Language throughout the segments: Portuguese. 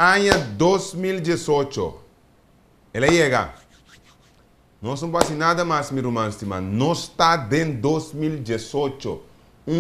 Año 2018. Ela chega. Não são assim nada mais, meu irmão, estimado. Nós está dentro de 2018.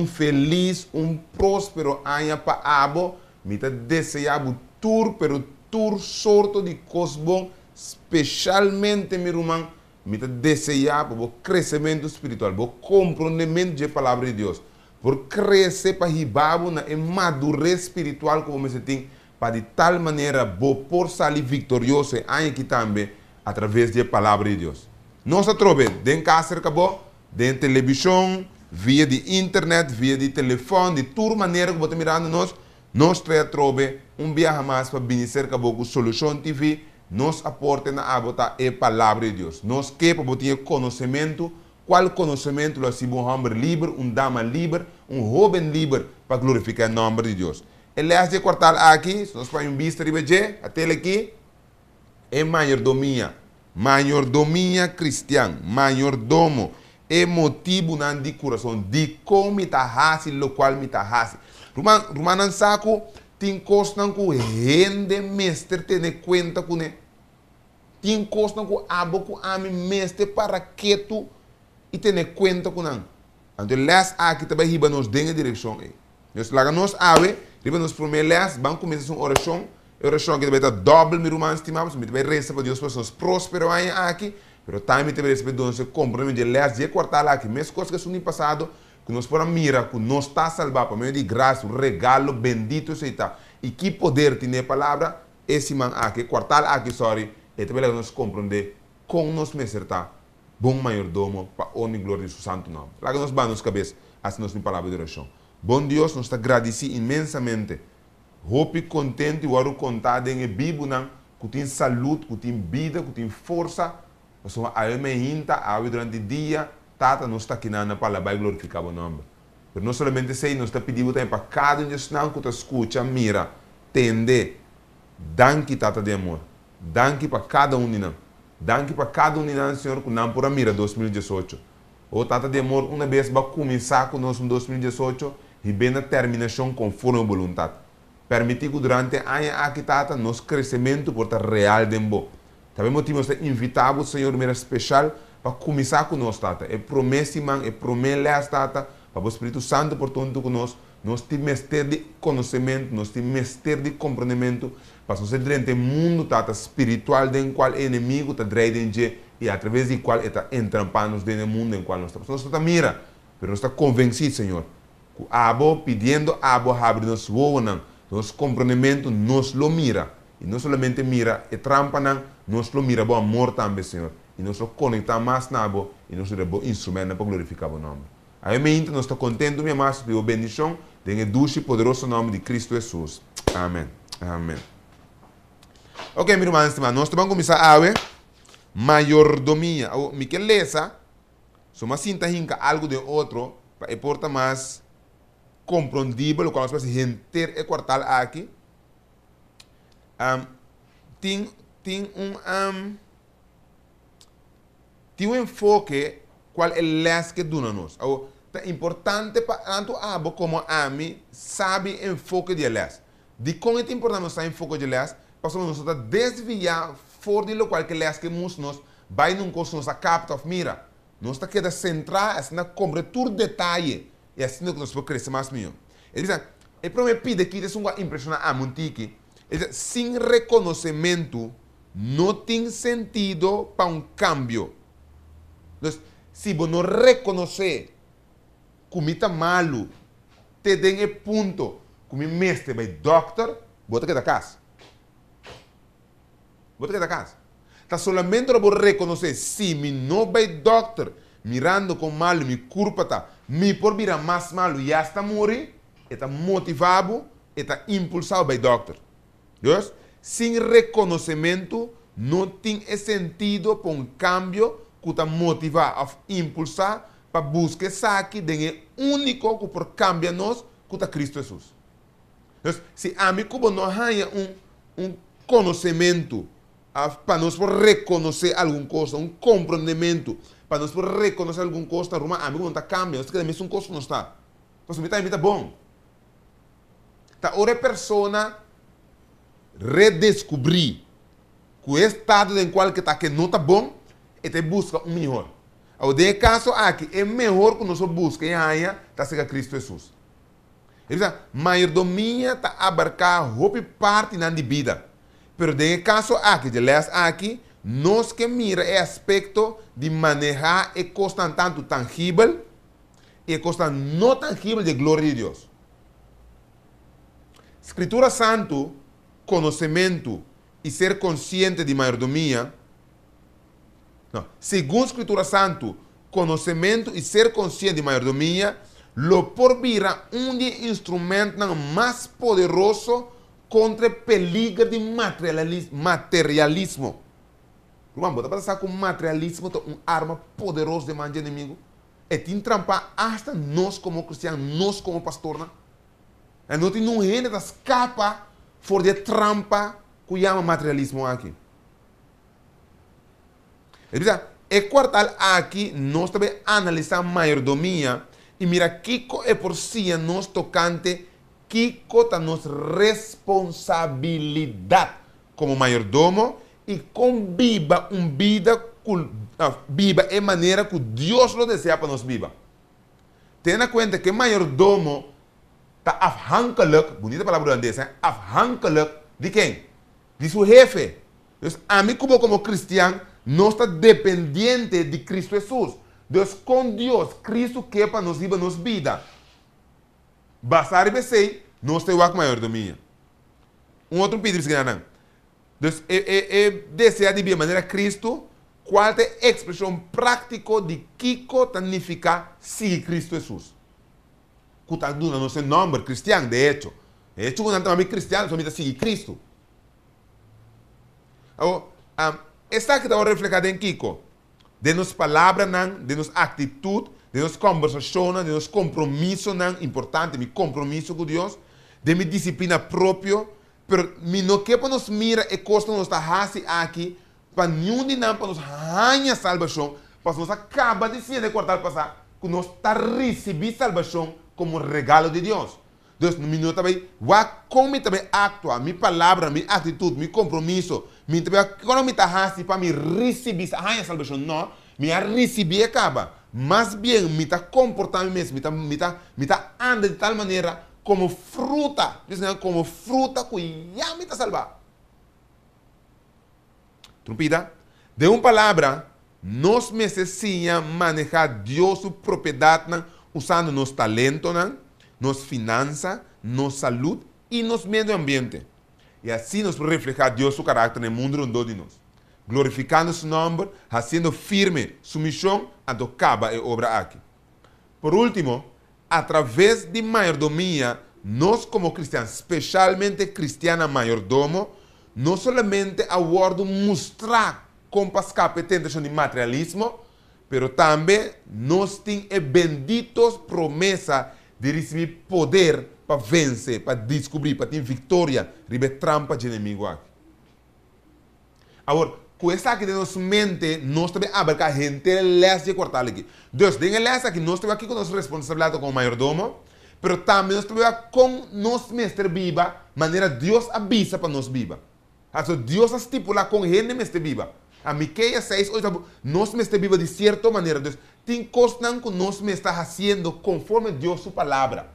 Feliz, próspero ano para abo. Me está desejando tour, pero tour sorto de cosbon, especialmente, meu irmão, me está desejando o crescimento espiritual, o compreendimento da palavra de Deus. Por crescer para ribabo na madurez espiritual como você tem, para de tal maneira, por sair vitorioso aqui também, através da palavra de Deus. Nós trove dentro casa acabou, dentro televisão, via de internet, via de telefone, de toda maneira que você mirando nós trove viagem mais para beneficiar acabou com Solução TV, nos aporta na abota a palavra de Deus. Nós que para ter conhecimento, qual conhecimento lo sibo homem livre, dama livre, jovem livre para glorificar o nome de Deus. Ele é de quartal aqui, nós vamos vista de até aqui, é mayordomia cristiana, mayordomo, é motivo de coração, de como está fácil, lo qual me está fácil. Romanan saco, tem costa que rende mestre ter conta com ele. Tem costa que abo com a mestre para que tu e ter conta com ele. Então, les aqui também riba nos dengue direção. Nós lá nós ave, riba nos promessas, vamos começar uma oração que vai estar doble, meu irmão estimado, me vai rezar para Deus para nós próspero aqui, pero também te vai receber Deus compromisso de les de quartal aqui, mesmo coisas que são passado, que nós podemos mirar, que nós está salvado, por meio de graça, um regalo bendito se está. E que poder tem a palavra, esse man aqui, quartal aqui, sorry, e também nós compreender como nós me acertar, bom mayordomo, para honra e glória de seu santo nome. Lá que nós vamos cabeça, assim nós tem palavra de oração. Bom Deus, nós está agradecido imensamente. Hope contente, o aro contado em Bíblia, que tem saúde, que tem vida, que tem força. Nós somos a minha durante o dia, Tata, nós está aqui na palavra e glorificar o nome. Mas não somente sei, nós está pedindo também para cada um de nós que escuta, mira, tende. Danke, Tata de amor. Danke para cada um de nós. Danke para cada um de nós, Senhor, que não por mira 2018. O Tata de amor, uma vez vai começar com nós em 2018 e bem na terminação conforme a vontade. Permitir que durante o ano aqui, Tata, nosso crescimento por estar real de bom. Também motivo de invitar o Senhor mira especial para começar com nós, Tata. É promessa, é promessa, Tata, para o Espírito Santo, portanto, conosco. Nós temos mestre de conhecimento, nós temos mestre de compreendimento, para nós durante o mundo, Tata, espiritual, em qual o inimigo está dentro e através do qual está entrampando dentro do mundo em qual nós estamos. Nós estamos mira, mas nós estamos convencidos, Senhor. Que abo, pedindo abo, abre nos voam, nosso compreendimento nos lo mira. E não somente mira, e trampa, nos lo mira, bom amor também, Senhor. E nós lo conectamos mais na abo, e nós lo bom instrumento para glorificar o nome. Aí, nós estamos contentes, minha mãe, pela bendição, em doce e poderoso nome de Cristo Jesus. Amém. Amém. Ok, meu irmão, nós vamos começar a ver mayordomia. Miquel lesa, soma cinta hinca algo de outro, para importa mais compreendível, o qual nós podemos enter e quartal aqui. Tem um enfoque qual é les que duna nós. É importante para tanto abo como a mim sabe enfoque de les. De como é importante nós enfoque de les, para nós desviar fora de lo qual que les que nós vai num curso nós capta of mira. Nós está queda centrar na cobertura detalhe e assim que nós podemos crescer mais melhor. Ele diz, é para me pedir que isso é impressionante a Montique. Ele diz, sem reconhecimento não tem sentido para um cambio. Então, se você não reconhecer como está malo, te den o ponto, como mestre vai doctor, bota que da casa. Bota que da casa. Está solamente para reconhecer, se me não vai doctor, mirando com malo, me culpa tá, me por virar mais malo, já está morrer, está motivado, está impulsado by doctor. Deus, sem reconhecimento, não tem sentido para um cambio que está motivado a impulsar para buscar saque de único que por cambia nós, que está Cristo Jesus. Então, se a mim como não há conhecimento para nós por reconhecer alguma coisa, compreendimento, para nós por reconhecer alguma coisa, a mim não está cambiando, nós queremos uma coisa não está. Então, me está bom. Tá, outra pessoa redescobrir que o estado em qual que está que não está bom e te busca um melhor. O de caso aqui é melhor que nós busca em aia está ser Cristo Jesus. Então, mayordomia está abarcar a parte na vida. Pero de caso aqui, de les aqui, nós que mira é aspecto de manejar e costa tanto tangível e costa não tangível de glória de Deus. Escritura Santo, conhecimento e ser consciente de mayordomia. Não. Segundo Escritura Santo, conhecimento e ser consciente de mayordomia, lo porvira instrumento mais poderoso contra o peligro de materialismo. Vamos, você pensar que o materialismo é uma arma poderosa de manter inimigo? E tem trampa hasta nós como cristianos, nós como pastor. E não tem ninguém que escapa fora de trampa que chama materialismo aqui. E quartal aqui, nós também analisamos mayordomia e mira Kiko é por si nós tocante Kiko está nossa responsabilidade como mayordomo e conviva uma vida viva é maneira que Deus lo deseja para nós viva. Tenha em conta que mayordomo está afhankelijk, bonita palavra holandesa, afhankelijk de quem? De seu jefe. Então, a mim como cristiano, nós está dependente de Cristo Jesus. Deus com Deus, Cristo quer para nós viver nossa vida. Bastar e bem, nós temos mayordomia. Um outro pedido que não. Deus deseja de maneira Cristo, qual é a expressão prática de Kiko significa seguir Cristo Jesus. Que está dando nosso nome cristiano, de hecho. De hecho, quando estamos cristianos, somos seguir Cristo. Esta que está reflejada em Kiko. De nossa palavra, de nossa atitude, de nossa conversação, de nosso compromisso importante, meu compromisso com Deus, de minha disciplina própria, pero mi não quer para nos mira e costa nos está aqui, para nenhum de nós para nos ganhar salvação, para nós acaba de ser de quartal passado, que nós está recebendo salvação como regalo de Deus. Deus me não também, como também atua, minha palavra, minha atitude, meu compromisso, me também quando me está para me receber a salvação, não, me receber acaba, mas bem me está comportando mesmo, me está andando de tal maneira como fruta, como fruta que já me está salvando. Trumpida, de uma palavra, nós necessitamos manejar Deus sua propriedade usando nosso talento, nossa finança, nossa saúde e nosso meio ambiente. E assim nós podemos reflejar Deus seu caráter no mundo onde de nós. Glorificando seu nome, fazendo firme sua missão, a acaba a obra aqui. Por último, através de mayordomia, nós como cristianos, especialmente cristiana mayordomo, não somente aguardo mostrar como escape tentação de materialismo, mas também nós temos benditos promessas de receber poder para vencer, para descobrir, para ter vitória, receber trampa de inimigo aqui. Agora, com essa aqui de nossa mente, nós também abarcamos a gente leste de quartal aqui. Deus, tem leste aqui, nós temos aqui com nossa responsabilidade como mayordomo, mas também nós temos com nosso mestre viva, maneira Deus avisa para nós viva. Então, Deus estipula com gente mestre viva. A Miqueias 6, 8, nós mestre viva de certa maneira. Deus, tem coisas que nós me está fazendo conforme Deus sua palavra.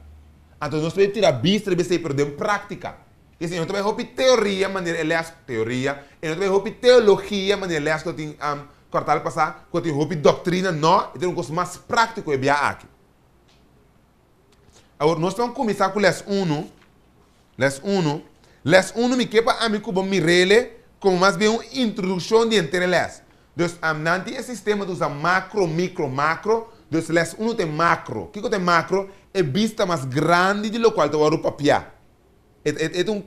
Então, nós temos que tirar vista e perder em prática. E assim, eu também vou teoria, maneira, aliás, teoria, e eu também vou teologia, maneira, aliás, que eu tenho quartal passado, que eu tenho doutrina, não, e tem um curso mais prático e bem aqui. Agora, nós vamos começar com les 1. Les 1. Les 1 me quepa a mim como me rele, como mais bem uma introdução de entre les. Então, nanti é sistema dos macro, micro, macro. Então, les 1 tem macro. O que é macro? É vista mais grande de lo qual te vai papiar. É uma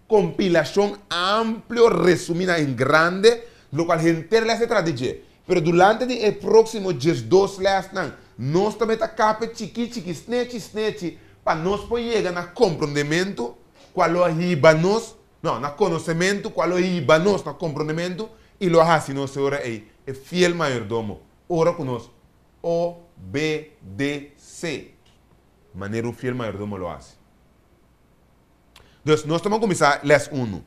compilação ampla, resumida em grande, lo qual inteira se traduz. Mas durante o próximo 12 les, nós também está capa chiqui, snete, para nós poder chegar no compreendimento, qual é ibanos, não, no conhecimento, qual é ibanos, no compreendimento, e lo assim nós ora é fiel mayordomo. Ora conosco, obedecer. Maneira o fiel mayordomo lo hace. Então, nós estamos a começar les 1.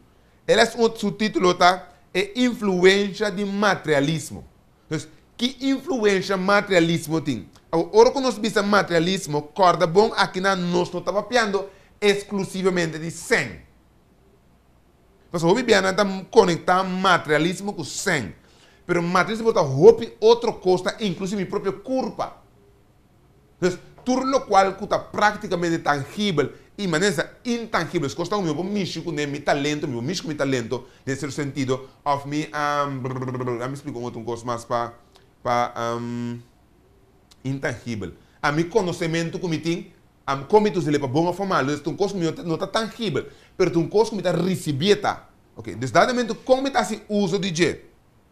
Les 1, seu título está é influência de materialismo. Então, que influência materialismo tem? Agora que nós vemos materialismo, corda bom, aqui nós não estamos falando exclusivamente de 100. Mas o Bíblia está conectado materialismo com 100. Mas materialismo está outra coisa, inclusive a própria culpa. Então, tudo o qual está praticamente tangível e maneira intangível. Se custa o meu místico, meu talento, nesse sentido, of me, me explico uma coisa mais para intangível. A meu conhecimento que eu tenho, como eu sei para boa forma, então coisa não está tangível, mas um coisa que eu está recebida. Ok, desdadamente como está se uso de jeito.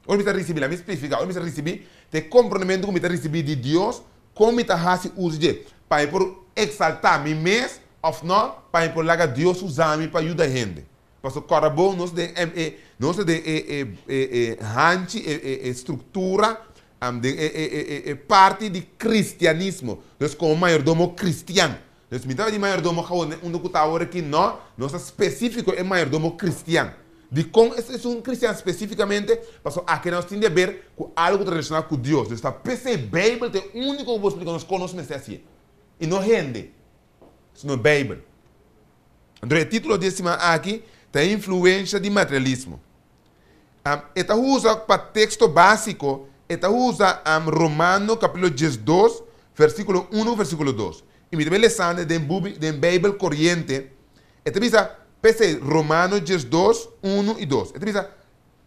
Ou me está recebendo, me explica, ou me está recebendo, tem compreendimento que me está recebendo de Deus, como está se uso de jeito. Para por exaltar me mesmo, ou não, para por lá Deus usar me para ajudar a gente. Porque o bom nós de estrutura parte de cristianismo. Então, como mayordomo cristiano. Então, me estava de mayordomo, onde está agora aqui, não é específico, é mayordomo cristiano. De como é um cristiano especificamente, porque aqui nós temos a ver com algo relacionado com Deus. Então, está PC Bíblia, é o único que vou explicar, nós conhecemos assim. E não rende. Isso não é Bíblia. Então, o título desse aqui tem influência de materialismo. Esta usa para texto básico, esta usa Romano capítulo 12, versículo 1, versículo 2. E me deve ler de Bíblia corriente. Esta visa PC Romano 12, 1 e 2. Esta visa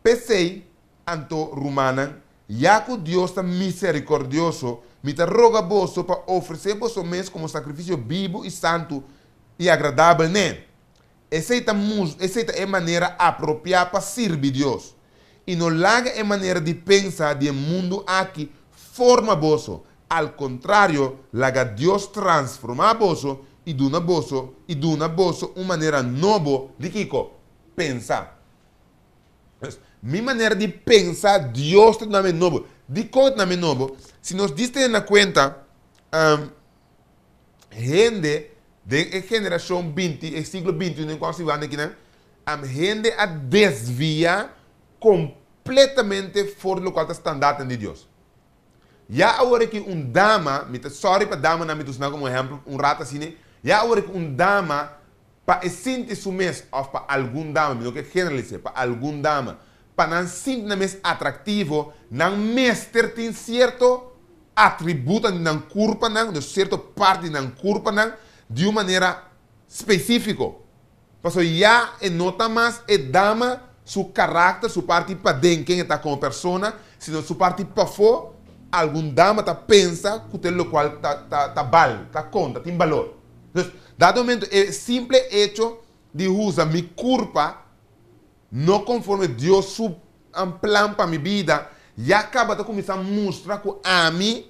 PC anto Romana, já que Deus está misericordioso, me te roga vos para oferecer vos mesmo como sacrifício vivo e santo e agradável, né? Essa é a maneira apropriada para servir Deus. E não larga a maneira de pensar do mundo aqui forma vos. Al contrário, larga Deus transforma vos e duna vos uma maneira nova de Kiko pensar. Minha maneira de pensar, Deus está na novo. De coisa na novo. Se nós dizemos na conta, gente de geração 20, século 21, em qual se vai aqui, né? Gente a desvia completamente fora do qual está standard de Deus. Já agora que dama, sorry para dama, não me usar como exemplo, rata assim, já agora que dama, para sentir su mês, ou para algum dama, não que generalize, para algum dama, para não sentir na mês atrativo, não mestre tem certo atributo na curva, de certa parte na curva, de uma maneira específica. Porque já nota mais é dama seu caráter, sua parte para dentro, quem está como pessoa, senão sua parte para fora, algum dama está pensa que o qual está bal, está conta, tem valor. Então, dado momento, é simples hecho de usar minha curva, não conforme Deus seu plano para minha vida, já acaba de começar a mostrar que a mim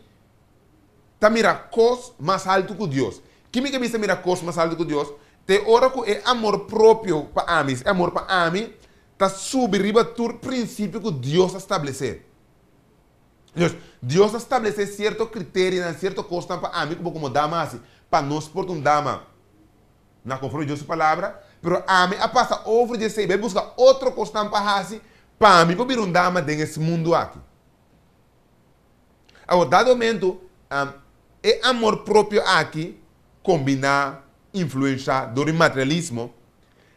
está mirar coisas mais alto que Deus. Quem me visa mirar coisas mais alto que Deus, tem hora que é amor próprio para mim, é amor para mim, está subir todo princípio que Deus estabeleceu. Deus estabeleceu certo critério, certo coisa para mim, como dama assim, para nós por dama, não conforme Deus palavra, mas a mim a passa over de ser, vai buscar outra coisa para assim, para mim para dama nesse mundo aqui. Agora, dado momento, é amor próprio aqui, combinar influência do materialismo,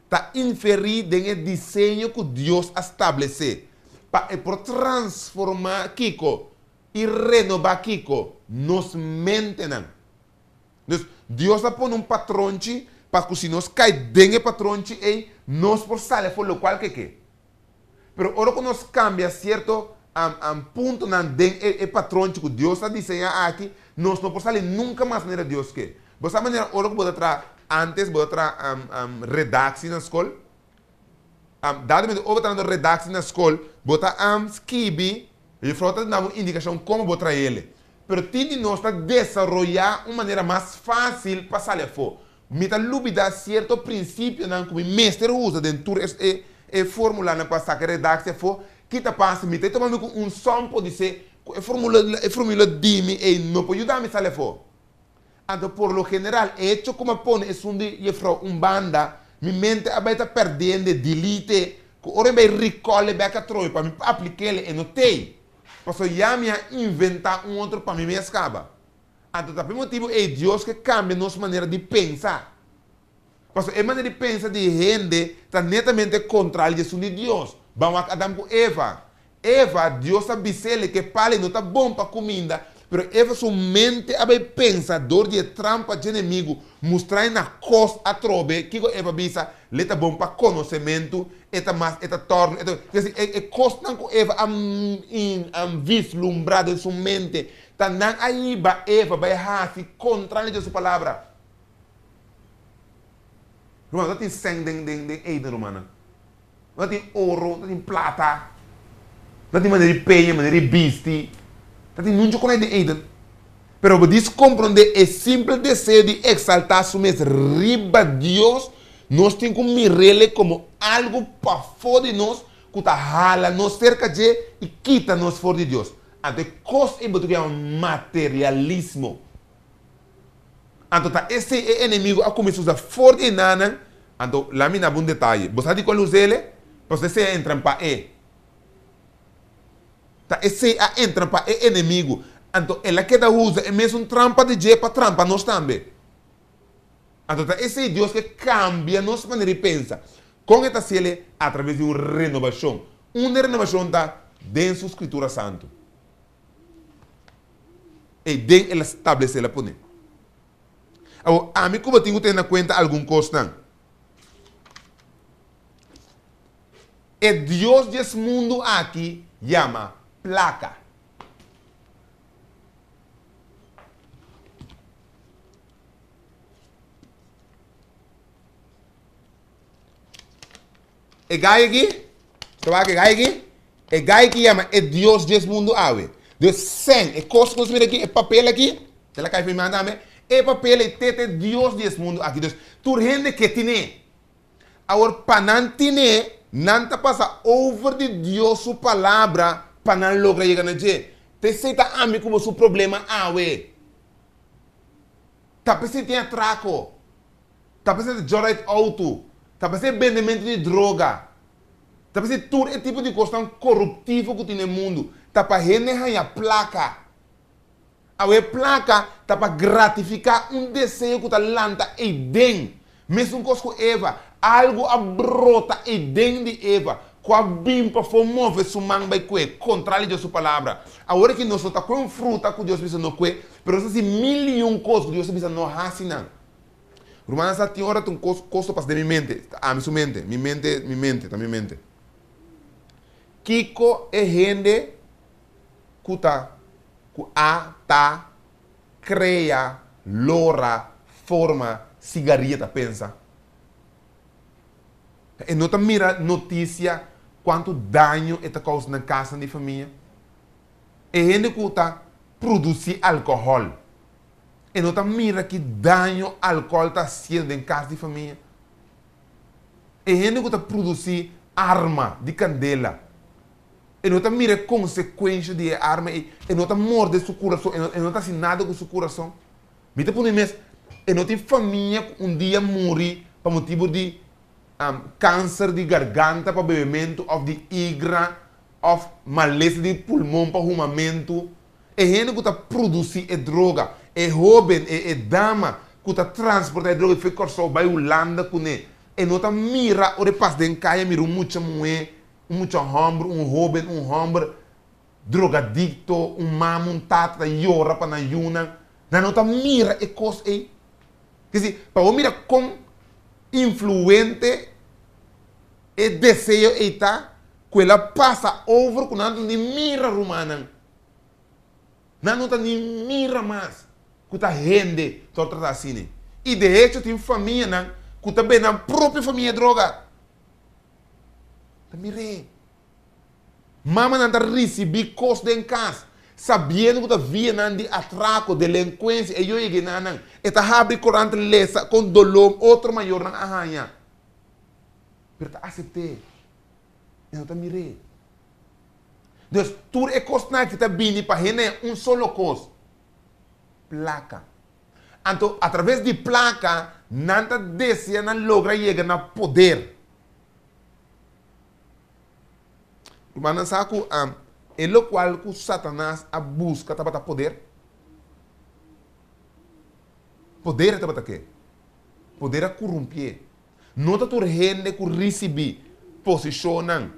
está inferido no desenho que Deus estabeleceu. Para transformar Kiko e renovar Kiko, nos mentenam. Deus põe patrão, para que se nós caímos dentro do patrão, nós por sair por o qual que. Mas agora que nós cambiamos certo ponto dentro do patrão que Deus está desenhando aqui, nós não podemos sair nunca mais maneira Deus quer. Você maneira agora que pode antes pode redação na escola. Dado que eu estou redação na escola, bota escrever e falta dar uma indicação como botar ele. Mas tem de nós desenvolver uma maneira mais fácil para sair fora. Me está dúvida certo princípio que o mestre usa dentro da fórmula para sacar redação fora, que está passando, me está tomando um sample de ser a fórmula de mim e não pode ajudar a sair fora. Então, por lo general, hecho como pone es un banda minha mente está perdendo, delete, que ora vai recolhe, vai catroi, para me aplicar ele e não tem. Porque já me inventar outro para mim me escapa. Então, por motivo é Deus que cambia nossa maneira de pensar. Porque a maneira de pensar de gente está netamente contra a Jesus de Deus. Vamos a Adão com Eva. Eva, Deus sabe que pale não está bom para comida. Mas Eva somente pensa, dor de trampa de inimigo, mostrar na costa a trobe, que Eva bisa, leta bom para conhecimento, eta mais, eta torno, quer dizer, é costa com Eva am vislumbrado em sua mente, tá não aí ba Eva vai hasi contra a sua palavra. Romana, não tem sangue de eida romana, não tem ouro, não tem plata, não tem maneira de penha, maneira de bisti. Tem muito com de Eden. Pero você compreende é simples desejo de exaltar su mes riba Deus. Nós temos que mirar como algo para fora de nós que está hala nós cerca de e quita nós fora de Deus. Então, coisa é que é um materialismo. Então, esse inimigo a começar a usar fora de nada. Então, lá me dá um detalhe. Você sabe qual é ele? Você entra para ele. Tá, esse entra para o inimigo. Então, ela queda usa é mesmo trampa de Deus para trampa nós também. Então, tá, esse é Deus que cambia nossa maneira de pensar. Com esta cele, através de uma renovação. Uma renovação está dentro da Escritura Santa. E dentro ela estabelece ela por mim. Agora, a mim como tenho que ter em conta alguma coisa. E Deus desse mundo aqui chama placa. E gai aqui, trabalha que gai aqui, e gai que chama é Deus desse mundo ave. Deus sem, e coisa que nós aqui, é papel aqui, ela cai para mim também, é papel e tete Deus desse mundo aqui. Deus, tu rende que tine. Agora para não tine, não te passa over de Deus sua palavra. Para não lograr chegar na gente. Te aceita a mim como seu problema awe. Tá pensando em atraco. Tá pensando em jogar auto. Tá pensando em vendimento de droga. Tá pensando em todo tipo de coisa corruptivo que tem no mundo. Tá para render a placa. A placa tá para gratificar desejo que tá lanta e dentro. Mesmo coisa com Eva. Algo abrota e dentro de Eva. Com a bimpa for mover sua mão vai coer, contrário de sua palavra. Agora que nós estamos com fruta que Deus precisa não coer, mas assim milhões de coisas que Deus precisa não racinar. Romanos a hora tem coisa para minha mente, minha mente, também mente. Kiko é gente que tá cria, lora, forma, cigarreta, pensa. E não mira notícia quanto dano está causando na casa de família. E gente que está produzindo álcool. E não mira que dano álcool está sendo em casa de família. E gente que está produzindo arma de candela. E não mira consequência de arma. E não morde seu coração. E não assim nada com seu coração. Mita por mim, e não tem família que dia morre por motivo de câncer de garganta para bebimento, ou de igra, ou maleza de pulmão para arrumamento. É gente que está produzindo droga. É jovem, é dama que está transportando droga e fica só para a Holanda com ele. E não está mira, ou de passa de caia, mira muita mulher, muita homem, jovem, homem, drogadicto, mamo, tata, llora para na yuna. Não está mira e coisa aí. Quer dizer, para mira com influente e desejo está que ela passa over com nada de mira romana. Não está nem mira mais que está rende toda assim. E de hecho tem família que está bem na própria família droga. Está mire. Mama não está recebendo coisa em casa. Sabendo que está vindo de atraco, delinquência, e eu cheguei na não. Está abrindo corante lesa com dolor, outro maior não arranha. Mas está aceitei. E não está mirei. Deus, tudo é coisa que está vindo para ele, solo coisa. Placa. Então, através de placa, nanta deseja não logra chegar no poder. Mas sabe é o qual que Satanás a busca para poder. Poder é para quê? Poder é corromper. Não está tudo gente que recebe posicionam,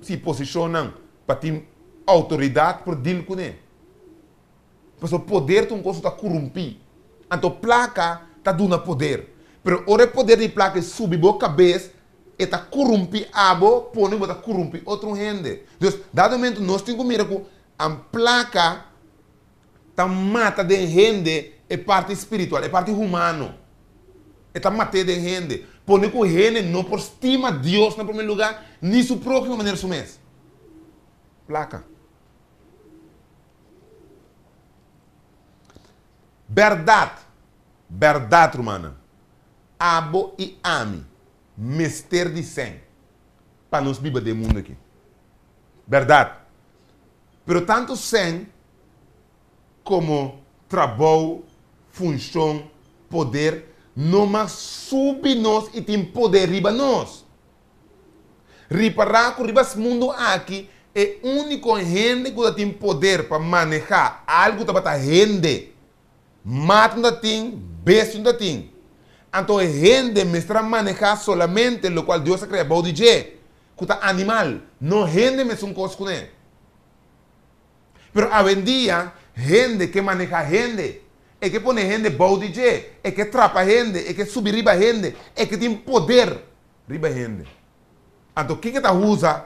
se posicionam para ter autoridade por deal com ele. Porque o poder tem um coisa que corromper. Então, placa está dando poder. Mas o poder de placa subir a cabeça e está corromper a boa, põe para corromper outro gente. Então, dado momento, nós temos que mirar que a placa está mata de gente é parte espiritual, é parte humana. Está matando de gente. Põe que gente não por estima Deus no primeiro lugar, nem sua própria maneira sumés. Placa. Verdade. Verdade, humana. Abo e ame. Mister de sem. Para nós viver do mundo aqui. Verdade. Pero tanto sem como trabalho, função, poder, não mais sube nós e tem poder riba nós. Reparar que riba esse mundo aqui é o único gente que tem poder para manejar algo que está gente. Mata não tem, besta não tem. Então a gente mestra manejar solamente o qual Deus criou para o DJ. Que está animal. Não gente mestra um coisa com ele. Pero hoje em dia, gente que maneja gente, é que põe gente bom DJ, é que trapa gente, é que sube riba gente, é que tem poder riba gente. Então, o que está usa?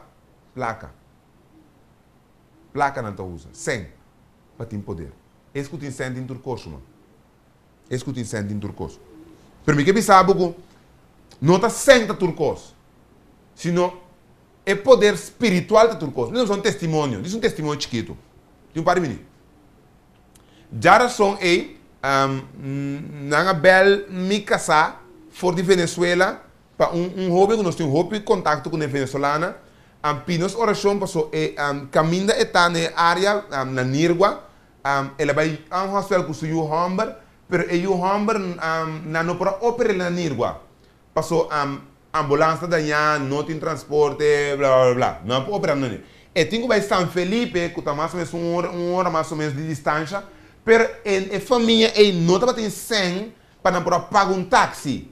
Placa. Placa não está usa. Sem. Para ter poder. Esse que tem sente em turcoso, mano. Esse que tem sente em turcoso. Pero que sabe que não está sente turcoso, sino é poder espiritual da turcoso. Não é um testemunho, isso é um testemunho chiquito. Tem um par de minutos. Já são aí, na bel me casar for de Venezuela para jovem que nós temos contato com a venezuelana. Pinos oração passou caminho está na área na Nirgua. Ela vai a um hospital com o Humber, mas o Humber não para operar na Nirgua. Passou ambulância daí, não tem transporte, blá blá blá. Não para operar na Nirgua. E tem que vai São Felipe, que está mais ou menos uma hora mais ou menos de distância. Pero a família não estava tendo 100 para não pagar um táxi.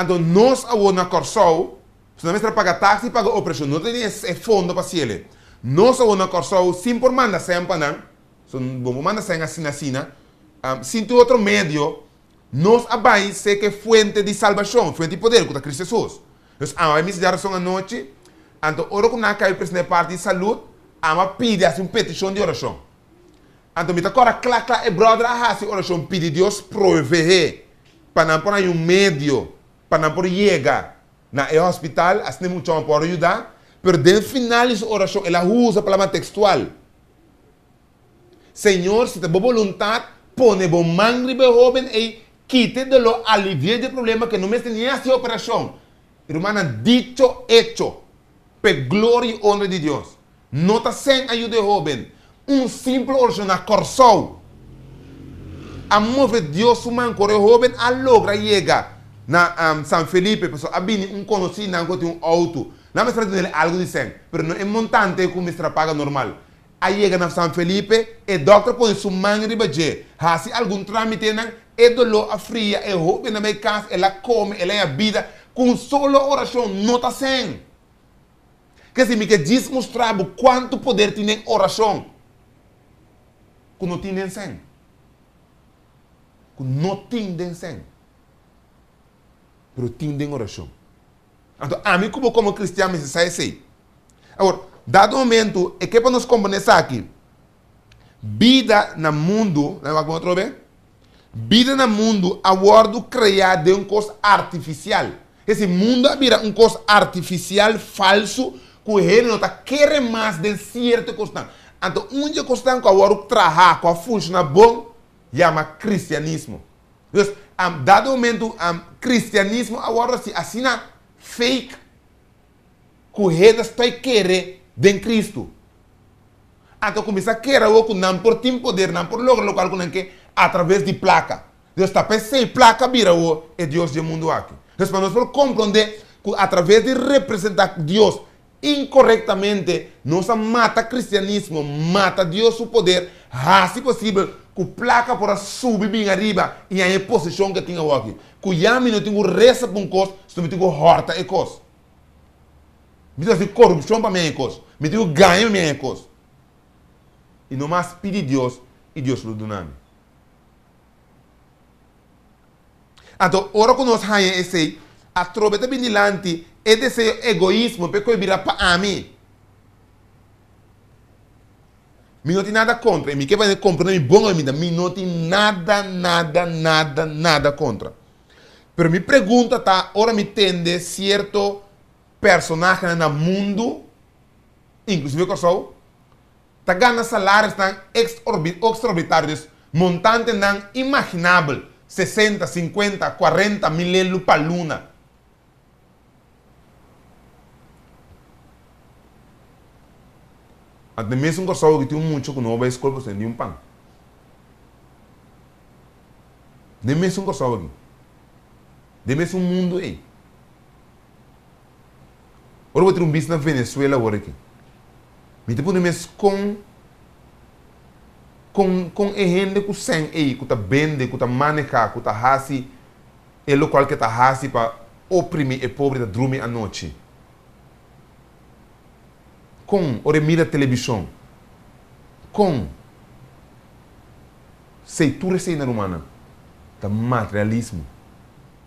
Então, nós, na Corsol, se não é pagar táxi, paga operação. Não tem fundo para ele. Nós, na Corsol, sim por mandar 100 para não. Vamos mandar 100 assim. Sem ter outro meio, nós vai ser que fonte de salvação, fonte de poder, que é Cristo Jesus. Então, a minha geração à noite, então, ora que não cai para a parte de saúde, a pedir assim, uma petição de oração. Então, me agora, claro, e brother, a oração pede Deus prover para não pôr um meio, para não pôr chegar na hospital, assim não muito para ajudar, mas no final da oração, ela usa a palavra textual. Senhor, se tem boa vontade, põe bom mangre bem jovem e quite de lo alivio de problema que não me tem essa operação. Irmã, dicho, hecho, per glória e honra de Deus. Não está sem ajuda jovem. Simple oração na Corsol. A mover Deus humano corre jovem a logra chegar na São Felipe, pessoal, a bem conhecido não tem auto. Não me traz algo de 100, mas não é montante como me paga normal. A chega na São Felipe, e doctor põe sua mão em ribaje. Se algum trâmite não é dolor a fria, é jovem na minha casa, ela come, ela é a vida com solo oração, não está 100. Que se me quer mostrar quanto poder tem em oração. Que não tem nem 100. Que não tem nem 100. Mas tem nem oração. Então, a mim como cristiano, me sai assim. Agora, dado o momento, é que para nós compreender aqui, vida no mundo, não é outra vez? Vida no mundo, agora criada de uma coisa artificial. Esse mundo vira uma coisa artificial, falso, que ele não está querendo mais de certa coisa. Então, onde coisa que agora trabalha, que funciona bom, chama cristianismo. Então, dado o momento, cristianismo agora se assina fake, que ele está querendo de Cristo. Até começa a querer o não por tim poder, não por lograr local com que através de placa. Deus está pensando placa vira o é Deus do mundo aqui. Então nós podemos compreender que através de representar Deus incorretamente, nós mata cristianismo, mata Deus o poder, se possível, que placa para subir bem arriba e aí a posição que tinha aqui. Que já me não tenho reza para um coisa, se não tenho horta e coisa. Me tenho corrupção para minha coisa, me tenho ganho minha coisa. E não mais pedir Deus e Deus lo dá. Então, ora que nós temos esse, a trobeta bem dilante, é desse egoísmo, porque vira para mim. Me não tem nada contra, me quer comprar, me bom me não tem nada contra. Pero me pergunta, tá, ora me tende certo personagem no mundo, inclusive que eu sou, tá ganhando salários exorbitantes, montantes não imaginável, 60, 50, 40 mil euros para luna. Até mesmo que eu sou que tem muito que não vai escolher sem nenhum pão. Nem mesmo que eu sou aqui. Nem mesmo mundo aí. Ora vou ter um business na Venezuela agora aqui. Me te põe mesmo com gente que sem aí, que tá vende, que tá maneja, que tá hasi, é local que tá hasi para oprimir e pobre da dormir à noite. Com ora mira televisão. Com sei tu receita humana. Tá materialismo.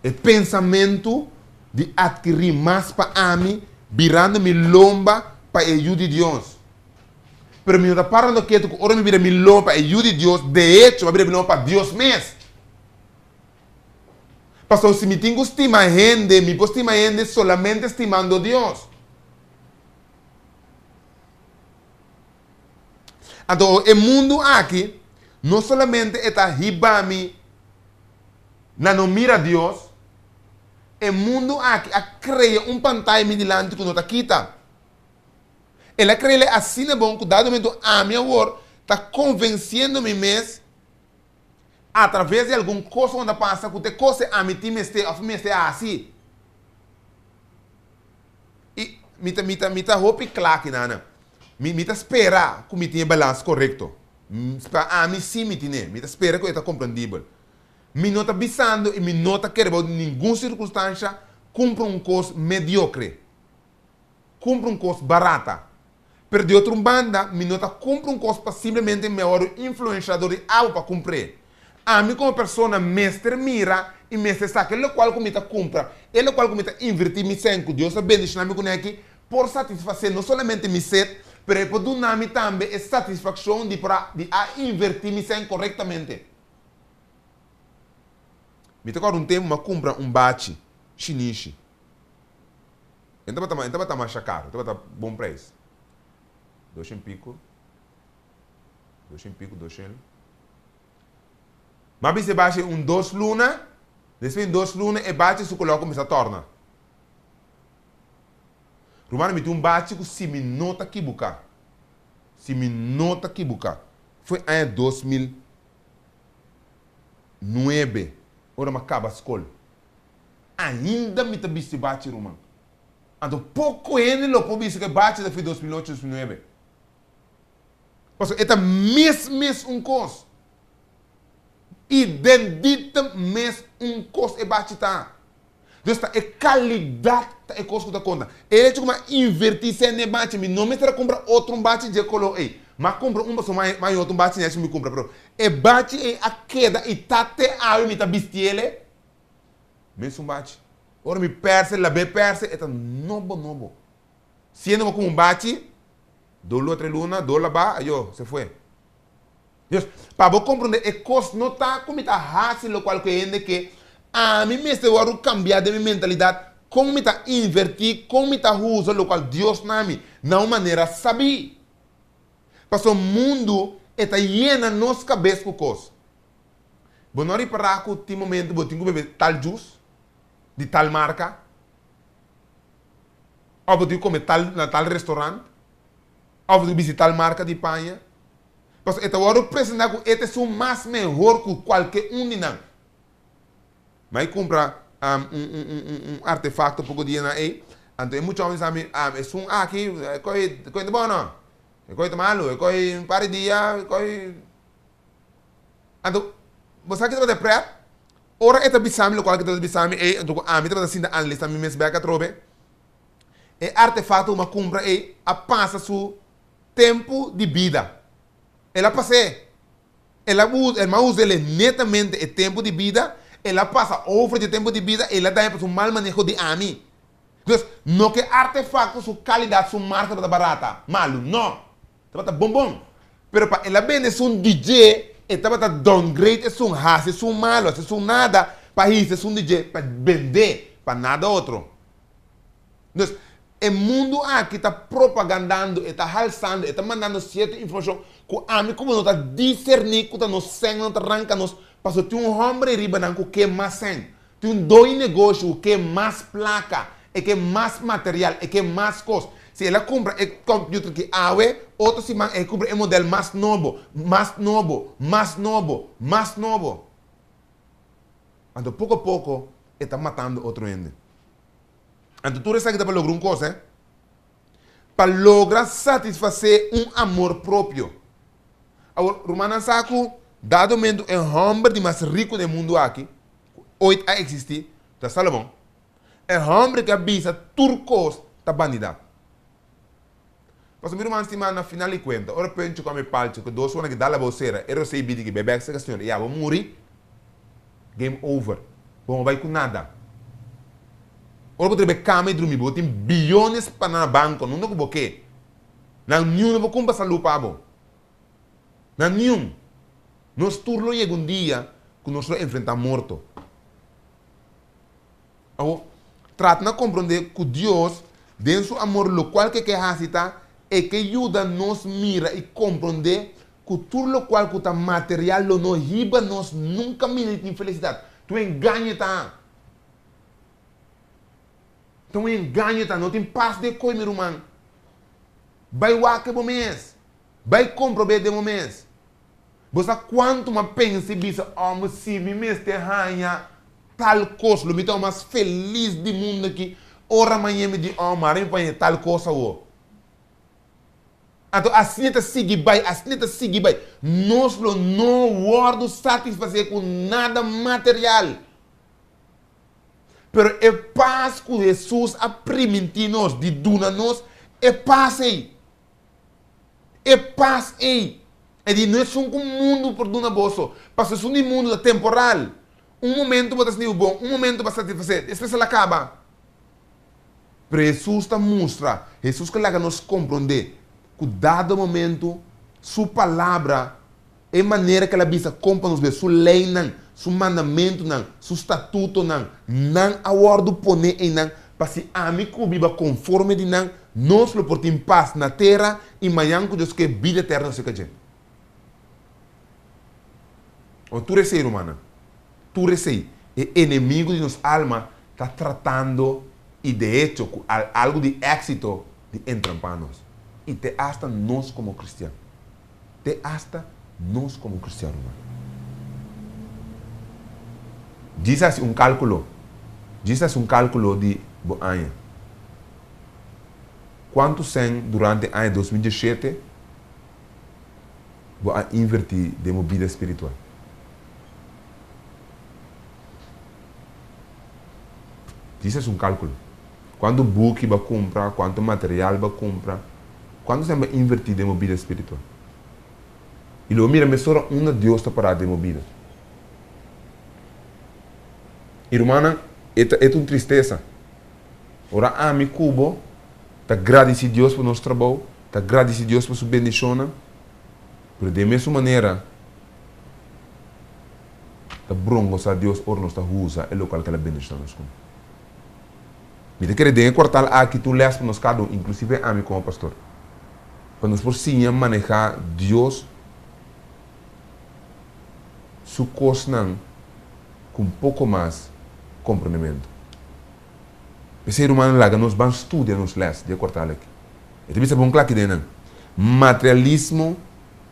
É pensamento de adquirir mais para mim, virando-me lomba para ajudar Deus. Pero me está parando que ora me vira mi lomba para ajudar Deus, de hecho, me vira mi lomba para Deus mesmo. Pastor, se me tenho estima gente, me posso estimar gente solamente estimando Deus. Então, o mundo aqui, não somente está ribami, não mira Deus, o mundo aqui cria pantalla delante que não está quita. Ela cria assim é bom que dado momento a minha word está convencendo-me mesmo através de alguma coisa quando passa que te coisa a mim time esteja assim. E me tá roupa claque nana. Me tá espera que me tenha balanço correto. A mim sim me tinha, me tá espera que eu está compreendível. Me não está bisando e me não está querendo nenhuma circunstância cumpre coisa mediocre. Cumpre coisa barata. Pero de outra banda, me não está cumpre coisa para simplesmente melhor influenciador de algo para cumprir. A mim como pessoa mestre mira e mestre sabe que o qual me está compra, o qual me está invertir me senco, Deus está bendicionando me aqui por satisfazer não somente me sede, mas por dar-me também a satisfação de invertir me senco corretamente. Me toca um tempo, mas compra bate chinês. Então vai estar mais caro, então vai estar bom preço. 200 e pico. 200. Mas se baixa 2 lunas, depois 2 lunas e bate se coloca como se torna. Romano me tem bate que se me nota que buca. Se me nota que buca. Foi em 2009. Ora me acaba a escola. Ainda me tem visto bate romano. Então pouco ele lo pode dizer que bate foi 2008, 2009. Porque é mesmo coisa. Identita mesmo coisa e bate tá. Então é qualidade é coisa que está conta. Ele é como invertir sem ne bate, me não me será comprar outro bate de colo aí. Mas compra pessoa mais outro bate nesse me compra pro. E bate é a queda e tate a me tá bistiele. Mesmo bate. Ora me perse, la be perse, é novo. Se não com bate, do outro luna, do lá ba, ayo, se foi. Deus, para você compreender, é coisa não tá como está fácil o qual que é que a mim me está a cambiar de minha mentalidade, como me está invertir, como me está usando o qual Deus na mim, de uma maneira sabia. Porque o mundo está lleno de nossa cabeça com coisas. Você não reparar que tem momento você tem que beber tal juice, de tal marca, ou você tem que comer tal restaurante, Ou visitar a marca de panha. Mas esta hora apresentar que este é o mais melhor que qualquer de nós. Mas compra artefacto pouco dia aí. Então, muitos homens sabem, é aqui, é coisa boa, não? É coisa malo, é coisa um par de dias, é coisa... Então, você aqui está preto? Ora, esta bisame, o qual que está bisame, então, a mim está assim, a lista, a mim mesmo, a trobe. É artefato, uma compra, a passa seu tempo de vida. Ela passa, ela usa ele netamente o tempo de vida, ela passa over de tempo de vida, ela dá para um mal manejo de ami. Então, não que artefato, sua qualidade, sua marca está barata. Malo, não. Está bom. Pero para ela vende um DJ, está downgrade, é um raça, é um malo, é um nada, para isso, é um DJ, para vender, para nada outro. Então, o mundo aqui está propagandando, está alçando, está mandando certa informação que a mim como não está discernindo, que está no sangue, não está arrancando, porque tem um homem riba que é mais sangue, tem dois negócios que é mais placa, que é mais material, que é mais coisa. Se ela compra o computador que awe, outro se compra o modelo mais novo. Então, pouco a pouco, está matando outro ende. Então, tu recebe para lograr uma coisa, para lograr satisfazer amor próprio. Agora, Romana Saco, dado momento, é o homem mais rico do mundo aqui, hoje a existir, está Salomão. É o homem que avisa turcos da bandida. Mas o meu irmão estima na final de conta, ora penso com a minha parte, que dois que dá a bolseira, eu sei que bebê que se senhora, vou morrer, game over, bom, vai com nada. Ora, vou ter cama e dormir, vou ter bilhões para na banco, não dou que não nenhum vou comprar saúde para bo. Não nenhum. Nós turno chega um dia que nós enfrentamos morto. Agora, trata de compreender que Deus, dentro do amor, o qual que está, é que ajuda nos mira e compreender que tudo o qual que está material, não riba, nós nunca mira de felicidade. Tu engana, tá? Tu engana, tá? Não tem paz de coisa, meu irmão. Vai lá que bom mês. Vai comprovar de bom mês. Você quanto mais pensa e pensa, mas se me mês te arranha tal coisa, eu me estou mais feliz do mundo aqui. Ora amanhã me diz, mas eu me tal coisa, então, assim está seguir bem, nós não vamos satisfazer com nada material. Pero é paz que Jesus a permitir nos, de donar-nos, é paz aí. É paz aí. É de não é só um mundo por donar bolso, mas é um mundo temporal. Um momento vai ser bom, um momento vai satisfazer, depois ela acaba. Pero Jesus está mostra, Jesus que ela nos compreender. Que dado momento, sua palavra é maneira que ela visa compra-nos ver, sua lei não, seu mandamento não, seu estatuto não aguardo poner em não, para se a mim que viva conforme de não, nós lo portem paz na terra e amanhã que Deus quer vida eterna se que o tu recei, humana, tu recei, é inimigo de nossa alma está tratando e de hecho algo de éxito de entrampar-nos. E te hasta nós como cristianos. Te hasta nós como cristianos. Diz assim um cálculo de boanha. Quanto sem durante o ano 2017 vou invertir de vida espiritual? Diz assim um cálculo. Quanto book vai comprar, quanto material vai comprar, quando você vai invertir de vida espiritual? E lo mira, me só uma Deus está para de vida. Irmã, é uma tristeza. Ora, a mim, Cubo, está agradecido a Deus por nosso trabalho, está agradecido a Deus por sua bendição, mas de mesma maneira, está bronco a Deus por nos usa é local que ela bendição nos com. Me te querer de cortar aqui tu lês para nós cada um, inclusive a mim como pastor. Para nós por sim manejar Deus su coisa com um pouco mais compreendimento. O ser humano lá nos vamos estudar nos lês de cortar aqui. E também é bom claro que não. Materialismo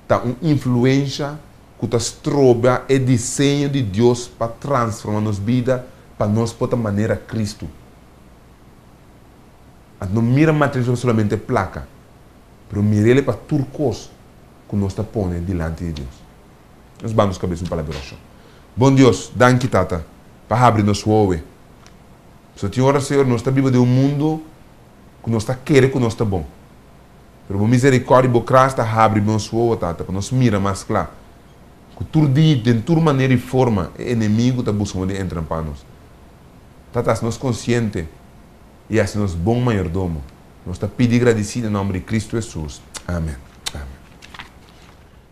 está uma influência que está o desenho de Deus para transformar nossa vida, para nós por maneira Cristo. Não mira materialismo solamente placa, mas mira ele para tudo coisa que nós está pondo diante de Deus. Nós vamos cabeça para a oração. Bom Deus, danke tata, para abrir nosso ouve. Senhor, nós está vivendo de um mundo que nós está querendo que nós está bom. Mas por misericórdia e por graça, está abre nosso ouve, tata, para nós mira mais claro. Que tudo dia, de toda maneira e forma, o inimigo está buscando entrar para nós. Tata, se nós conscientes e assim nós bom mayordomo, nós está pedindo agradecido em nome de Cristo Jesus. Amém. Amém.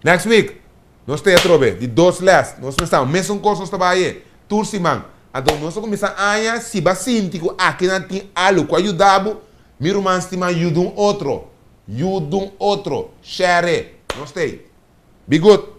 Next week, nós temos de 2 les, nós estamos, mesmo coisa nós estamos aí, tursimang, então nós começamos a se basinti que aqui não tem algo que ajudava, meu irmão estima ajuda um outro, share, nós temos. Be good.